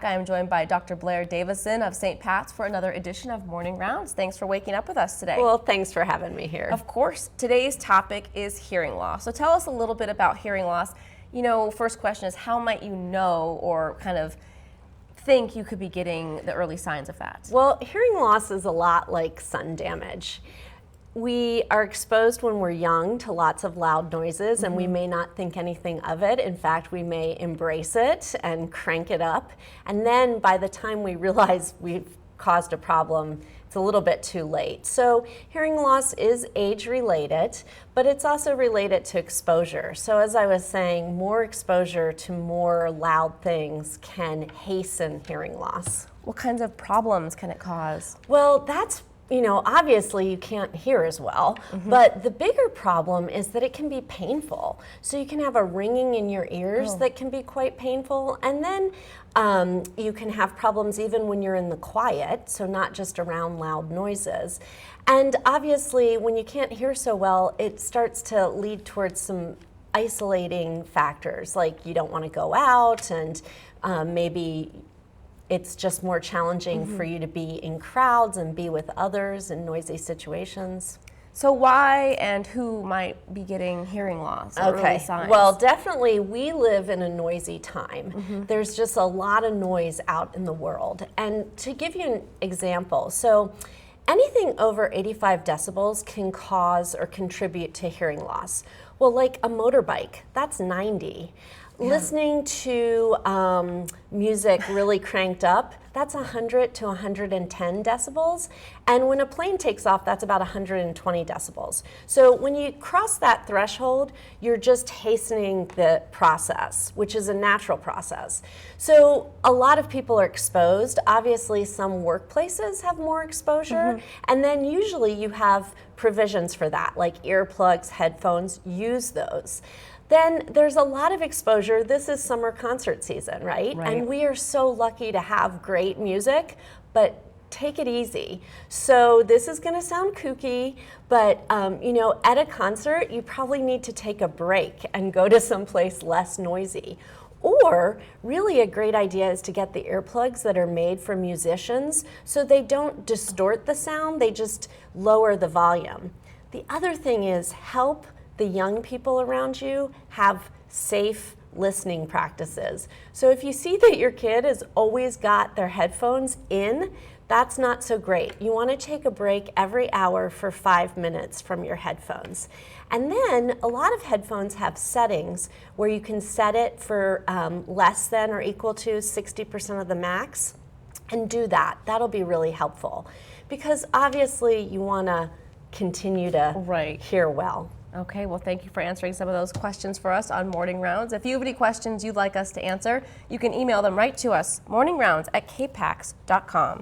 back. I am joined by Dr. Blair Davison of St. Pat's for another edition of Morning Rounds. Thanks for waking up with us today. Well, thanks for having me here. Of course. Today's topic is hearing loss. So tell us a little bit about hearing loss. You know, first question is, how might you know or kind of think you could be getting the early signs of that? Well, hearing loss is a lot like sun damage. We are exposed when we're young to lots of loud noises, and we may not think anything of it. In fact, we may embrace it and crank it up. And then by the time we realize we've caused a problem, it's a little bit too late. So hearing loss is age-related, but it's also related to exposure. So as I was saying, more exposure to more loud things can hasten hearing loss. What kinds of problems can it cause? Well, that's obviously you can't hear as well, but the bigger problem is that it can be painful. So you can have a ringing in your ears that can be quite painful, and then you can have problems even when you're in the quiet, so not just around loud noises. And obviously, when you can't hear so well, it starts to lead towards some isolating factors, like you don't want to go out, and maybe it's just more challenging for you to be in crowds and be with others in noisy situations. So why and who might be getting hearing loss? Early signs? Well, definitely we live in a noisy time. There's just a lot of noise out in the world. And to give you an example, so anything over 85 decibels can cause or contribute to hearing loss. Well, like a motorbike, that's 90. Listening to music really cranked up, that's 100 to 110 decibels. And when a plane takes off, that's about 120 decibels. So when you cross that threshold, you're just hastening the process, which is a natural process. So a lot of people are exposed. Obviously, some workplaces have more exposure. And then usually you have provisions for that, like earplugs, headphones, use those. Then there's a lot of exposure. This is summer concert season, right? And we are so lucky to have great music, but take it easy. So this is gonna sound kooky, but at a concert, you probably need to take a break and go to someplace less noisy. Or really a great idea is to get the earplugs that are made for musicians so they don't distort the sound, they just lower the volume. The other thing is help the young people around you have safe listening practices. So if you see that your kid has always got their headphones in, that's not so great. You want to take a break every hour for 5 minutes from your headphones. And then a lot of headphones have settings where you can set it for less than or equal to 60% of the max, and do that. That'll be really helpful because obviously you want to continue to hear well. Okay, well, thank you for answering some of those questions for us on Morning Rounds. If you have any questions you'd like us to answer, you can email them right to us, morningrounds@kpax.com.